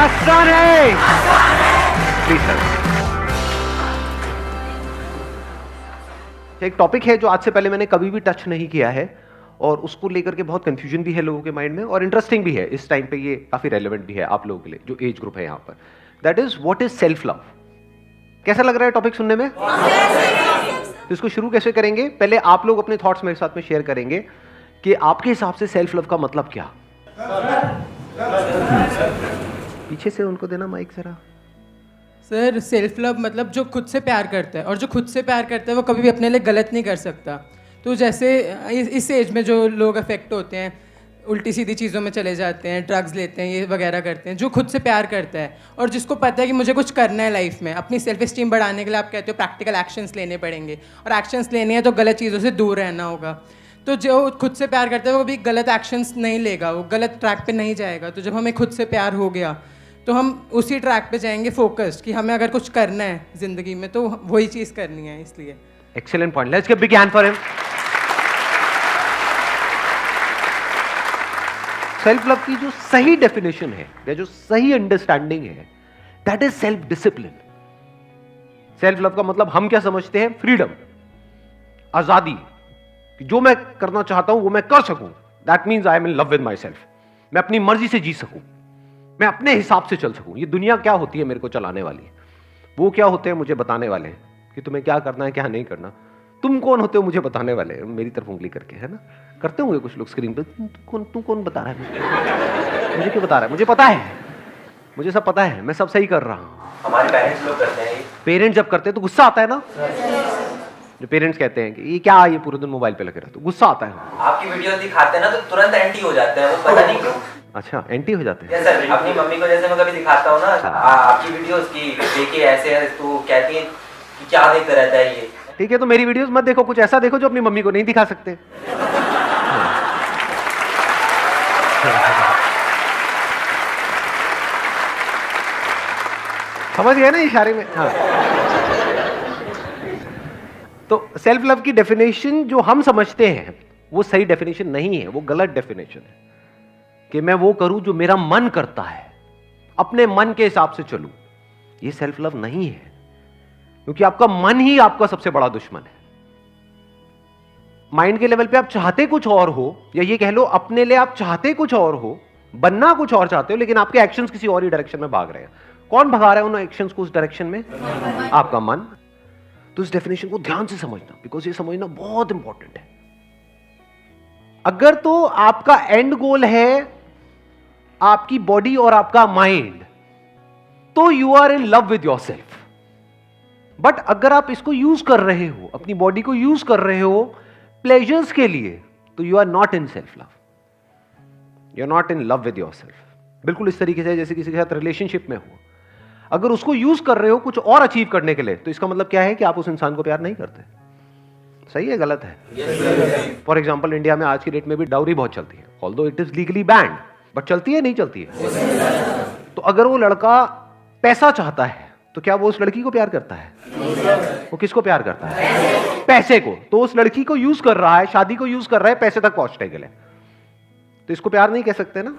आसान है। Please sir. एक टॉपिक है जो आज से पहले मैंने कभी भी टच नहीं किया है और उसको लेकर के बहुत कंफ्यूजन भी है लोगों के माइंड में और इंटरेस्टिंग भी है। इस टाइम पे ये काफी रेलेवेंट भी है आप लोगों के लिए जो एज ग्रुप है यहां पर। That is what is self love. कैसा लग रहा है टॉपिक सुनने में? तो इसको शुरू कैसे करेंगे? पहले आप लोग अपने थॉट्स मेरे साथ में शेयर करेंगे कि आपके हिसाब से सेल्फ लव का मतलब क्या। पीछे से उनको देना माइक जरा। सर, सेल्फ लव मतलब जो खुद से प्यार करता है, और जो खुद से प्यार करता है वो कभी भी अपने लिए गलत नहीं कर सकता। तो जैसे इस एज में जो लोग अफेक्ट होते हैं, उल्टी सीधी चीज़ों में चले जाते हैं, ड्रग्स लेते हैं, ये वगैरह करते हैं, जो खुद से प्यार करता है और जिसको पता है कि मुझे कुछ करना है लाइफ में, अपनी सेल्फ स्टीम बढ़ाने के लिए आप कहते हो प्रैक्टिकल एक्शंस लेने पड़ेंगे, और एक्शंस लेने हैं तो गलत चीज़ों से दूर रहना होगा। तो जो खुद से प्यार करता है वो कभी गलत एक्शंस नहीं लेगा, वो गलत ट्रैक पे नहीं जाएगा। तो जब हमें खुद से प्यार हो गया तो हम उसी ट्रैक पे जाएंगे फोकस्ड, कि हमें अगर कुछ करना है जिंदगी में तो वही चीज़ करनी है। इसलिए excellent point. Let's give big hand for him. Self love की जो सही डेफिनेशन है या जो सही अंडरस्टैंडिंग है, that is self discipline. Self love का मतलब हम क्या समझते हैं? फ्रीडम, आजादी, कि जो मैं करना चाहता हूं वो मैं कर सकूं। That means I am in love with my self. मैं अपनी मर्जी से जी सकूं, मैं अपने हिसाब से चल सकूं। ये दुनिया क्या होती है मेरे को चलाने वाली, वो क्या होते हैं मुझे बताने वाले हैं कि तुम्हें क्या करना है क्या नहीं करना। तुम कौन होते हो मुझे बताने वाले? मेरी तरफ उंगली करके, है ना? करते होंगे कुछ लोग स्क्रीन पे। तू कौन बता रहा है मुझे क्यों बता रहा है? मुझे पता है, मुझे सब पता है, मैं सब सही कर रहा हूं। हमारे पेरेंट्स लोग करते हैं। पेरेंट्स जब करते हैं तो गुस्सा आता है ना। जो पेरेंट्स कहते हैं कि ये क्या, ये पूरे दिन मोबाइल पे लगे रहते, तो गुस्सा आता है। आपकी वीडियो दिखाते हैं ना तो तुरंत एंटी हो जाते हैं, वो पता नहीं क्यों। अच्छा, एंटी हो जाते हैं। यस सर, अपनी मम्मी को जैसे मैं कभी दिखाता हूँ ना आपकी वीडियोस की, देखिए ऐसे है तो कहती है कि क्या देखता रहता है ये। ठीक है, तो मेरी वीडियोस मत देखो, कुछ ऐसा देखो जो अपनी मम्मी को नहीं दिखा सकते। समझ गए ना इशारे में? हाँ। तो सेल्फ लव की डेफिनेशन जो हम समझते हैं वो सही डेफिनेशन नहीं है, वो गलत डेफिनेशन है। कि मैं वो करूं जो मेरा मन करता है, अपने मन के हिसाब से चलूं, ये सेल्फ लव नहीं है। क्योंकि आपका मन ही आपका सबसे बड़ा दुश्मन है। माइंड के लेवल पे आप चाहते कुछ और हो, या ये कह लो अपने लिए आप चाहते कुछ और हो, बनना कुछ और चाहते हो, लेकिन आपके एक्शंस किसी और ही डायरेक्शन में भाग रहे हैं। कौन भगा रहा है उन एक्शंस को उस डायरेक्शन में? आपका मन। तो इस डेफिनेशन को ध्यान से समझना, बिकॉज ये समझना बहुत इंपॉर्टेंट है। अगर तो आपका एंड गोल है आपकी बॉडी और आपका माइंड, तो you are in love with yourself. But अगर आप इसको यूज कर रहे हो, अपनी बॉडी को यूज कर रहे हो प्लेजर्स के लिए, तो you are not in self love, you are not in love with yourself. बिल्कुल इस तरीके से जैसे किसी के साथ रिलेशनशिप में हो, अगर उसको यूज कर रहे हो कुछ और अचीव करने के लिए, तो इसका मतलब क्या है कि आप उस इंसान को प्यार नहीं करते। सही है गलत है? फॉर एग्जाम्पल इंडिया में आज की डेट में भी डाउरी बहुत चलती है, although it is legally band, but चलती है नहीं चलती है। तो अगर वो लड़का पैसा चाहता है तो क्या वो उस लड़की को प्यार करता है? वो किसको प्यार करता है? पैसे को। तो उस लड़की को यूज कर रहा है, शादी को यूज कर रहा है पैसे तक पहुंचने के लिए, तो इसको प्यार नहीं कह सकते ना।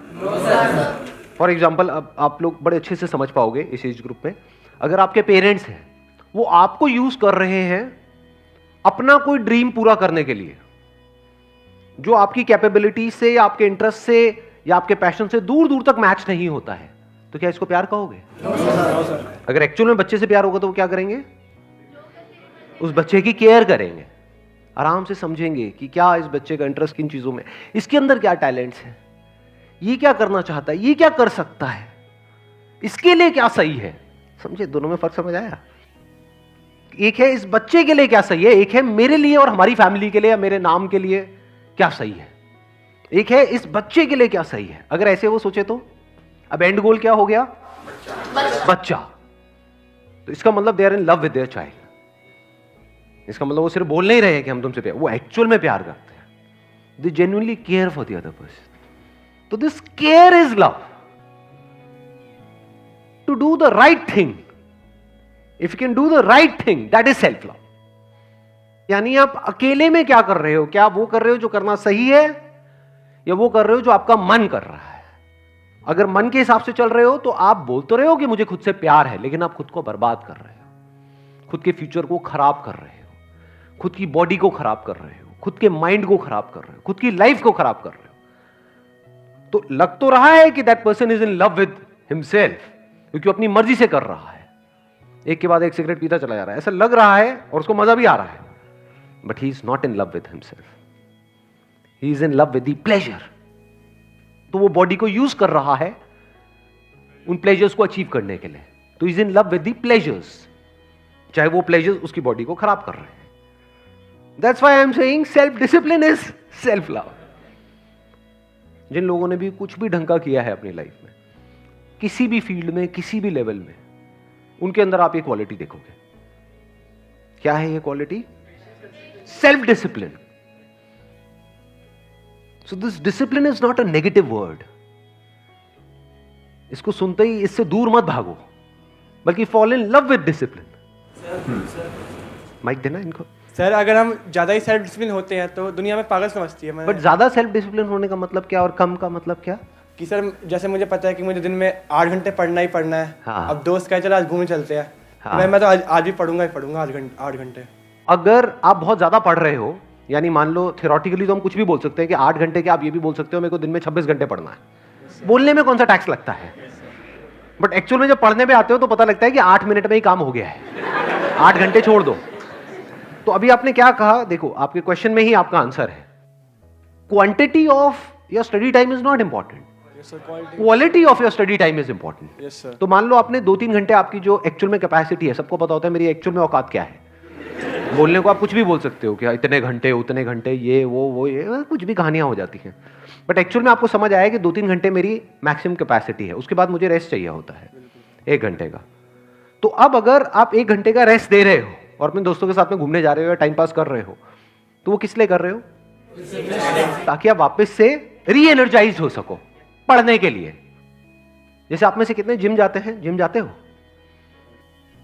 फॉर एग्जाम्पल, अब आप लोग बड़े अच्छे से समझ पाओगे इस एज ग्रुप में, अगर आपके पेरेंट्स हैं वो आपको यूज कर रहे हैं अपना कोई ड्रीम पूरा करने के लिए, जो आपकी कैपेबिलिटी से या आपके इंटरेस्ट से या आपके पैशन से दूर दूर तक मैच नहीं होता है, तो क्या इसको प्यार कहोगे? अगर एक्चुअल में बच्चे से प्यार होगा तो वो क्या करेंगे? उस बच्चे की केयर करेंगे, आराम से समझेंगे कि क्या इस बच्चे का इंटरेस्ट किन चीजों में, इसके अंदर क्या टैलेंट्स है, ये क्या करना चाहता है, ये क्या कर सकता है, इसके लिए क्या सही है। समझे? दोनों में फर्क समझ आया? एक है इस बच्चे के लिए क्या सही है, एक है मेरे लिए और हमारी फैमिली के लिए या मेरे नाम के लिए क्या सही है। एक है इस बच्चे के लिए क्या सही है। अगर ऐसे वो सोचे तो अब एंड गोल क्या हो गया? बच्चा। तो इसका मतलब they are in love with their child. इसका मतलब वो सिर्फ बोल नहीं रहे हैं कि हम तुमसे प्यार, वो एक्चुअल में प्यार करते हैं। They genuinely care for the other person. तो this care is love, to do the right thing. If you can do the right thing, that is self love. यानी आप अकेले में क्या कर रहे हो? क्या वो कर रहे हो जो करना सही है, या वो कर रहे हो जो आपका मन कर रहा है? अगर मन के हिसाब से चल रहे हो तो आप बोल तो रहे हो कि मुझे खुद से प्यार है, लेकिन आप खुद को बर्बाद कर रहे हो, खुद के फ्यूचर को खराब कर रहे हो, खुद की बॉडी को खराब कर रहे हो, खुद के माइंड को खराब कर रहे हो, खुद की लाइफ को खराब कर रहे हो। तो लग तो रहा है कि that person is in love with himself, क्योंकि अपनी मर्जी से कर रहा है, एक के बाद एक सिगरेट पीता चला जा रहा है, ऐसा लग रहा है और उसको मजा भी आ रहा है, but he is not in love with himself, he is in love with the pleasure. तो वो बॉडी को यूज कर रहा है उन प्लेजर्स को अचीव करने के लिए, तो is in love with the pleasures, चाहे वो प्लेजर्स उसकी बॉडी को खराब कर रहे हैं। That's why I am saying self discipline is self love. जिन लोगों ने भी कुछ भी ढंग का किया है अपनी लाइफ में, किसी भी फील्ड में, किसी भी लेवल में, उनके अंदर आप ये क्वालिटी देखोगे। क्या है ये quality? Self discipline. So this discipline is not a negative word. इसको सुनते ही इससे दूर मत भागो, बल्कि fall in love with discipline. Mic देना इनको। सर अगर हम ज़्यादा ही सेल्फ डिसिप्लिन होते हैं तो दुनिया में पागल समझती है। बट ज्यादा सेल्फ डिसिप्लिन होने का मतलब क्या और कम का मतलब क्या? कि सर जैसे मुझे पता है कि मुझे दिन में 8 घंटे पढ़ना ही पढ़ना है। हाँ। अब दोस्त कहे चलो आज घूमने चलते हैं। हाँ। मैं तो आज भी पढ़ूंगा ही पढ़ूंगा 8 घंटे। अगर आप बहुत ज्यादा पढ़ रहे हो, यानी मान लो थियोरेटिकली तो हम कुछ भी बोल सकते हैं कि 8 घंटे के, आप ये भी बोल सकते हो मेरे को दिन में 26 घंटे पढ़ना है। बोलने में कौन सा टैक्स लगता है? बट एक्चुअल में जब पढ़ने पे आते हो तो पता लगता है कि 8 मिनट में ही काम हो गया है, 8 घंटे छोड़ दो। तो अभी आपने क्या कहा? देखो आपके क्वेश्चन में ही आपका आंसर है। Quantity of your study time is not important, quality of your study time is important. Yes sir. तो मान लो आपने 2-3 घंटे, आपकी जो एक्चुअल में कैपेसिटी है, सबको पता होता है मेरी एक्चुअल में औकात क्या है। बोलने को आप कुछ भी बोल सकते हो कि इतने घंटे उतने घंटे, ये वो ये कुछ भी कहानियां हो जाती हैं। बट एक्चुअल में आपको समझ आया कि 2-3 घंटे मेरी मैक्सिमम कैपेसिटी है, उसके बाद मुझे रेस्ट चाहिए होता है 1 घंटे का। तो अब अगर आप 1 घंटे का रेस्ट दे रहे हो और अपने दोस्तों के साथ में घूमने जा रहे हो या टाइम पास कर रहे हो, तो वो किस लिए कर रहे हो? ताकि आप वापस से री एनर्जाइज हो सको पढ़ने के लिए। जैसे आप में से कितने जिम जाते हैं? जिम जाते हो?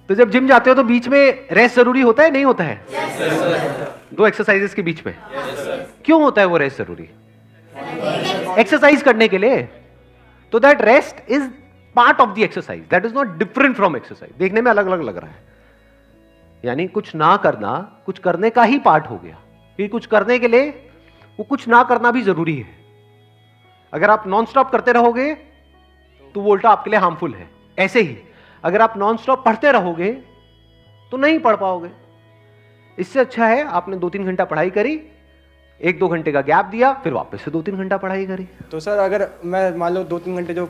तो जब जिम जाते हो तो बीच में रेस्ट जरूरी होता है नहीं होता है? दो एक्सरसाइजेस के बीच में क्यों होता है वो रेस्ट जरूरी? एक्सरसाइज करने के लिए। तो that rest is part of the exercise, that is not different from exercise. देखने में अलग अलग लग रहा है, यानी कुछ ना करना कुछ करने का ही पार्ट हो गया। क्योंकि कुछ करने के लिए वो कुछ ना करना भी जरूरी है। अगर आप नॉन स्टॉप करते रहोगे तो वो उल्टा आपके लिए हार्मफुल है। ऐसे ही अगर आप नॉन स्टॉप पढ़ते रहोगे तो नहीं पढ़ पाओगे। इससे अच्छा है आपने 2-3 घंटा पढ़ाई करी, 1-2 घंटे का गैप दिया, फिर वापस से 2-3 घंटा पढ़ाई करी। तो सर अगर मैं मान लो 2-3 घंटे जो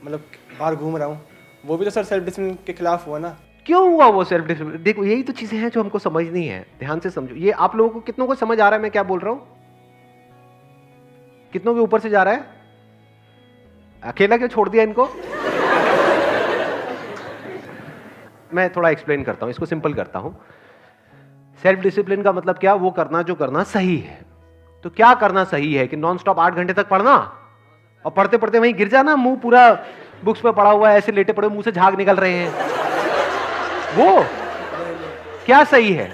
मतलब बाहर घूम रहा हूँ, वो भी तो सर सेल्फ डिसिप्लिन के खिलाफ हुआ ना। क्यों हुआ वो सेल्फ डिसिप्लिन? देखो यही तो चीजें हैं जो हमको समझनी है, ध्यान से समझो। ये आप लोगों को कितनों को समझ आ रहा है मैं क्या बोल रहा हूं? कितनों के ऊपर से जा रहा है? अकेला क्यों छोड़ दिया इनको? मैं थोड़ा एक्सप्लेन करता हूं, इसको सिंपल करता हूं। सेल्फ डिसिप्लिन का मतलब क्या? वो करना जो करना सही है। तो क्या करना सही है कि नॉन स्टॉप 8 घंटे तक पढ़ना और पढ़ते पढ़ते वहीं गिर जाना, मुंह पूरा बुक्स पे पड़ा हुआ है, ऐसे लेटे पड़े, मुंह से झाग निकल रहे हैं, वो क्या सही है?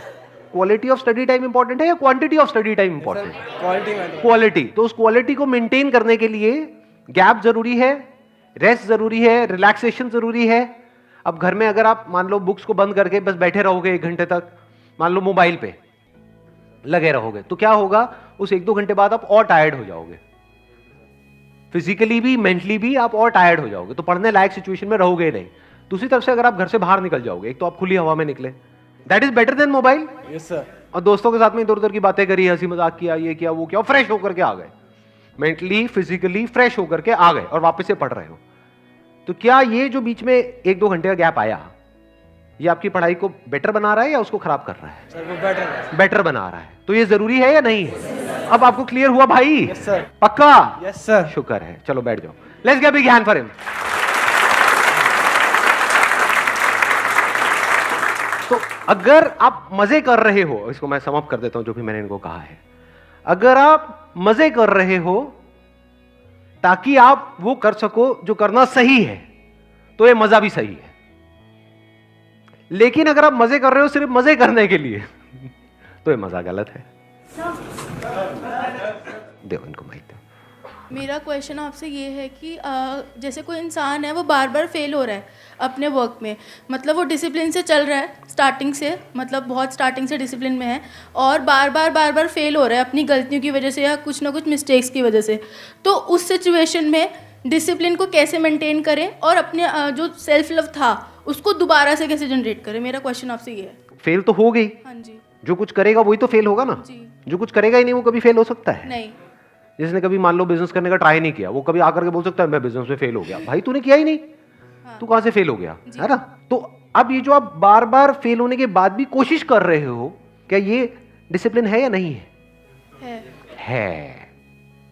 Quality of study time important है या quantity of study time important है? क्वालिटी। तो उस क्वालिटी को मेंटेन करने के लिए गैप जरूरी है, रेस्ट जरूरी है, रिलैक्सेशन जरूरी है। अब घर में अगर आप मान लो बुक्स को बंद करके बस बैठे रहोगे 1 घंटे तक, मान लो मोबाइल पे लगे रहोगे, तो क्या होगा? उस 1-2 घंटे बाद आप और टायर्ड हो जाओगे, फिजिकली भी मेंटली भी आप और टायर्ड हो जाओगे, तो पढ़ने लायक सिचुएशन में रहोगे नहीं। दूसरी तरफ से अगर आप घर से बाहर निकल जाओगे, एक तो आप खुली हवा में निकले, that is better than mobile. Yes sir. और दोस्तों के साथ में इधर उधर की बातें करी, हंसी मजाक किया, ये किया वो किया, फ्रेश होकर के आ गए, मेंटली फिजिकली फ्रेश होकर के आ गए और वापस से पढ़ रहे हो। तो क्या ये जो बीच में 1-2 घंटे का गैप आया, ये आपकी पढ़ाई को बेटर बना रहा है या उसको खराब कर रहा है? सर वो बेटर है। बेटर बना रहा है। तो ये जरूरी है या नहीं है? अब आपको क्लियर हुआ भाई? Yes sir. पक्का? Yes sir. शुक्र है। चलो बैठ जाओ। Let's give a big hand for him. तो अगर आप मजे कर रहे हो, इसको मैं सम अप कर देता हूं जो भी मैंने इनको कहा है। अगर आप मजे कर रहे हो ताकि आप वो कर सको जो करना सही है, तो ये मजा भी सही है। लेकिन अगर आप मजे कर रहे हो सिर्फ मजे करने के लिए, तो ये मजा गलत है। दो इनको माइक दो। मेरा क्वेश्चन आपसे ये है कि जैसे कोई इंसान है वो बार बार फेल हो रहा है अपने वर्क में, मतलब वो डिसिप्लिन से चल रहा है स्टार्टिंग से, मतलब बहुत स्टार्टिंग से डिसिप्लिन में है, और बार बार फेल हो रहा है अपनी गलतियों की वजह से या कुछ ना कुछ मिस्टेक्स की वजह से। तो उस सिचुएशन में डिसिप्लिन को कैसे मेंटेन करें और अपने जो सेल्फ लव था उसको दोबारा से कैसे जनरेट करें? मेरा क्वेश्चन आपसे ये है। फेल तो हो गई, हाँ जी। जो कुछ करेगा वही तो फेल होगा ना। जी। जो कुछ करेगा ही नहीं वो कभी फेल हो सकता है? नहीं। जिसने कभी मान लो बिजनेस करने का ट्राई नहीं किया वो कभी आकर के बोल सकता है मैं बिजनेस में फेल हो गया? भाई तूने किया ही नहीं, तू कहां से फेल हो गया, है ना? तो अब ये जो आप बार बार फेल होने के बाद भी कोशिश कर रहे हो, क्या ये डिसिप्लिन है या नहीं है? है।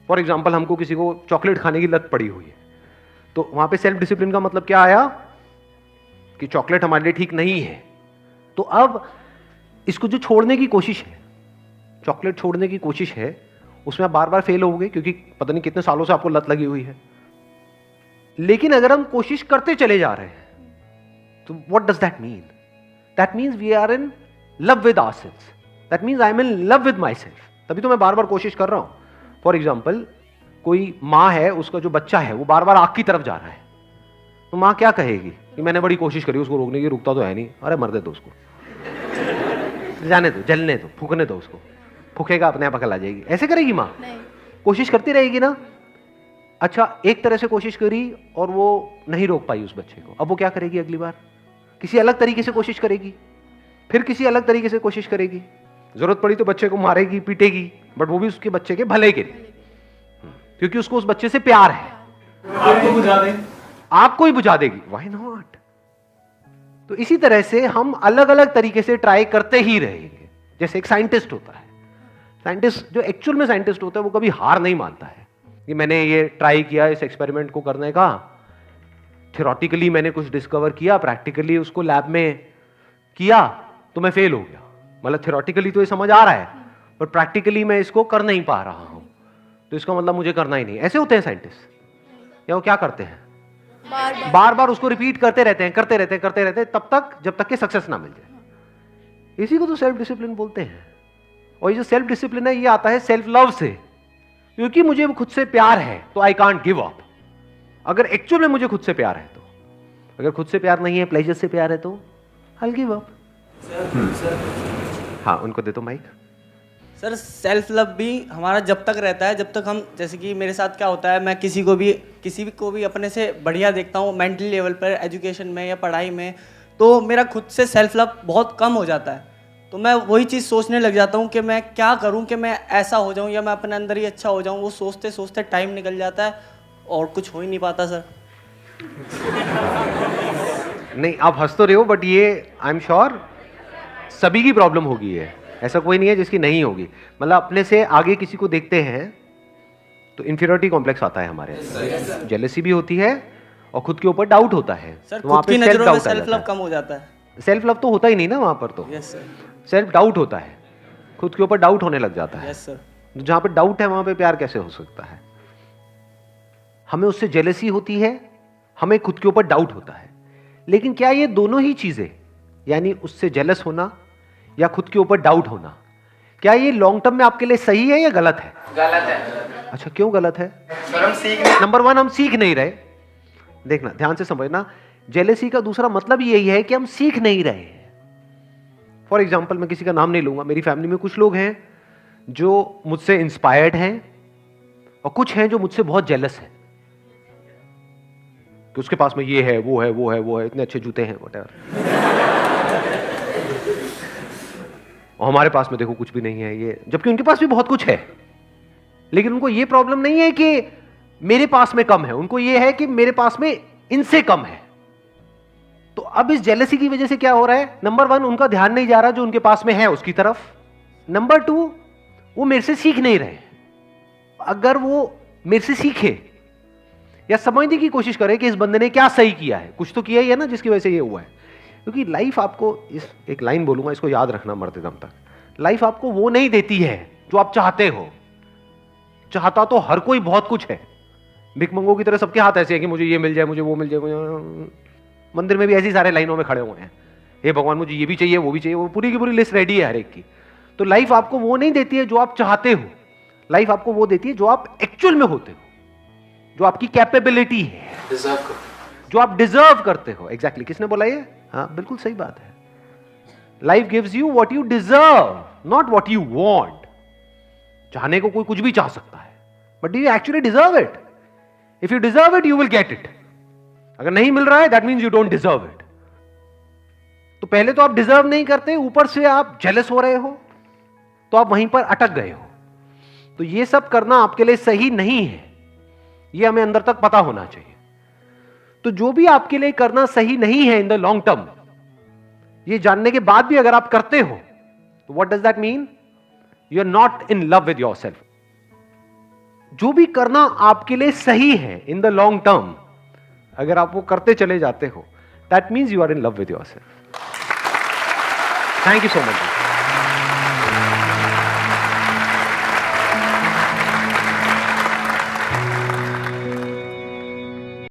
फॉर एग्जाम्पल हमको किसी को चॉकलेट खाने की लत पड़ी हुई है, तो वहां पे सेल्फ डिसिप्लिन का मतलब क्या आया कि चॉकलेट हमारे लिए ठीक नहीं है। तो अब इसको जो छोड़ने की कोशिश है, चॉकलेट छोड़ने की कोशिश है, उसमें आप बार बार फेल होगे क्योंकि पता नहीं कितने सालों से आपको लत लगी हुई है। लेकिन अगर हम कोशिश करते चले जा रहे हैं तो what does that mean? That means we are in love with ourselves, that means I am in love with my self. तभी तो मैं बार बार कोशिश कर रहा हूं। फॉर एग्जाम्पल कोई माँ है, उसका जो बच्चा है वो बार बार आग की तरफ जा रहा है, तो माँ क्या कहेगी कि मैंने बड़ी कोशिश करी उसको रोकने की, रुकता तो है नहीं, अरे मर दे दो उसको, जाने दो, जलने दो, फूकने दो उसको, फूकेगा अपने आप अकल आ जाएगी। ऐसे करेगी माँ? कोशिश करती रहेगी ना। अच्छा, एक तरह से कोशिश करी और वो नहीं रोक पाई उस बच्चे को, अब वो क्या करेगी? अगली बार किसी अलग तरीके से कोशिश करेगी, फिर किसी अलग तरीके से कोशिश करेगी, जरूरत पड़ी तो बच्चे को मारेगी, पीटेगी, बट वो भी उसके बच्चे के भले के लिए, क्योंकि उसको उस बच्चे से प्यार है। आपको बुझा दे, आपको ही बुझा देगी, व्हाई नॉट? तो इसी तरह से हम अलग अलग तरीके से ट्राई करते ही रहेंगे। जैसे एक साइंटिस्ट होता है, साइंटिस्ट जो एक्चुअल में साइंटिस्ट होता है वो कभी हार नहीं मानता है कि मैंने ये ट्राई किया इस एक्सपेरिमेंट को करने का, थियोरेटिकली मैंने कुछ डिस्कवर किया, प्रैक्टिकली उसको लैब में किया तो मैं फेल हो गया। मतलब थियोरेटिकली तो ये समझ आ रहा है पर प्रैक्टिकली मैं इसको कर नहीं पा रहा हूं, तो इसका मतलब मुझे करना ही नहीं। ऐसे होते हैं साइंटिस्ट। या वो क्या करते हैं? बार बार उसको रिपीट करते रहते हैं तब तक जब तक कि सक्सेस ना मिल जाए। इसी को तो सेल्फ डिसिप्लिन बोलते हैं। और ये जो सेल्फ डिसिप्लिन है ये आता है सेल्फ लव से, क्योंकि मुझे खुद से प्यार है तो आई कांट गिव अप। अगर एक्चुअल में मुझे खुद से प्यार है तो, अगर खुद से प्यार नहीं है, प्लेजर से प्यार है तो आई गिव अप। हाँ, उनको दे दो माइक। सर, सेल्फ लव भी हमारा जब तक रहता है जब तक हम, जैसे कि मेरे साथ क्या होता है, मैं किसी को भी अपने से बढ़िया देखता हूँ मेंटली लेवल पर, एजुकेशन में या पढ़ाई में, तो मेरा खुद से सेल्फ लव बहुत कम हो जाता है। तो मैं वही चीज़ सोचने लग जाता हूँ कि मैं क्या करूँ कि मैं ऐसा हो जाऊँ या मैं अपने अंदर ही अच्छा हो जाऊँ। वो सोचते सोचते टाइम निकल जाता है और कुछ हो ही नहीं पाता सर। नहीं, आप हंस तो रहे हो, बट ये आई एम श्योर सभी की प्रॉब्लम होगी है, ऐसा कोई नहीं है जिसकी नहीं होगी। मतलब अपने से आगे किसी को देखते हैं तो इंफीरियरिटी कॉम्प्लेक्स आता है हमारे, जेलसी भी होती है और खुद के ऊपर डाउट होता है। सर, तो वहाँ खुद की पे नजरों में सेल्फ लव कम हो जाता है। सेल्फ लव तो होता ही नहीं ना वहां पर, तो यस सर। सेल्फ डाउट होता है, खुद के ऊपर डाउट होने लग जाता है। Yes sir. जहां पे डाउट है वहां पे प्यार कैसे हो सकता है? हमें उससे जेलसी होती है, हमें खुद के ऊपर डाउट होता है। लेकिन क्या ये दोनों ही चीजें, यानी उससे जेलस होना या खुद के ऊपर डाउट होना, क्या ये लॉन्ग टर्म में आपके लिए सही है या गलत है? गलत है। अच्छा, क्यों गलत है? सर, हम सीख नहीं। नंबर वन, हम सीख नहीं रहे। देखना, ध्यान से समझना, जेलसी का दूसरा मतलब यही है कि हम सीख नहीं रहे हैं। फॉर एग्जाम्पल, मैं किसी का नाम नहीं लूंगा, मेरी फैमिली में कुछ लोग हैं जो मुझसे इंस्पायर्ड हैं और कुछ हैं जो मुझसे बहुत जेलस हैं कि उसके पास में ये है, वो है, वो है, वो है, इतने अच्छे जूते हैं, व्हाटएवर, और हमारे पास में देखो कुछ भी नहीं है ये, जबकि उनके पास भी बहुत कुछ है। लेकिन उनको ये प्रॉब्लम नहीं है कि मेरे पास में कम है, उनको ये है कि मेरे पास में इनसे कम है। तो अब इस जेलसी की वजह से क्या हो रहा है? नंबर वन, उनका ध्यान नहीं जा रहा जो उनके पास में है उसकी तरफ। नंबर टू, वो मेरे से सीख नहीं रहे। अगर वो मेरे से सीखे या समझने की कोशिश करे कि इस बंदे ने क्या सही किया है, कुछ तो किया ही है ना जिसकी वजह से ये हुआ है। क्योंकि लाइफ आपको, इस एक लाइन बोलूंगा, इसको याद रखना मरते दम तक, लाइफ आपको वो नहीं देती है जो आप चाहते हो। चाहता तो हर कोई बहुत कुछ है, भिखमंगों की तरह सबके हाथ ऐसे हैं कि मुझे ये मिल जाए, मुझे वो मिल जाए। मंदिर में भी ऐसी सारे लाइनों में खड़े हुए हैं, हे भगवान मुझे ये भी चाहिए, वो भी चाहिए, वो पूरी की पूरी लिस्ट रेडी है हर एक की। तो लाइफ आपको वो नहीं देती है जो आप चाहते हो, लाइफ आपको वो देती है जो आप एक्चुअल में होते हो। जो आपकी कैपेबिलिटी है, जो आप डिजर्व करते हो। एग्जैक्टली किसने बोला ये? हाँ, बिल्कुल सही बात है। Life gives you what you deserve, not what you want. चाहने को कोई कुछ भी चाह सकता है, but do you actually deserve it? If you deserve it, you will get it. अगर नहीं मिल रहा है, that means you don't deserve it. तो पहले तो आप डिजर्व नहीं करते, ऊपर से आप जेलस हो रहे हो, तो आप वहीं पर अटक गए हो। तो ये सब करना आपके लिए सही नहीं है, ये हमें अंदर तक पता होना चाहिए। तो जो भी आपके लिए करना सही नहीं है इन द लॉन्ग टर्म, ये जानने के बाद भी अगर आप करते हो, तो what does that mean? You are not in love with yourself. जो भी करना आपके लिए सही है इन द लॉन्ग टर्म, अगर आप वो करते चले जाते हो, that means you are in love with yourself. Thank you so much.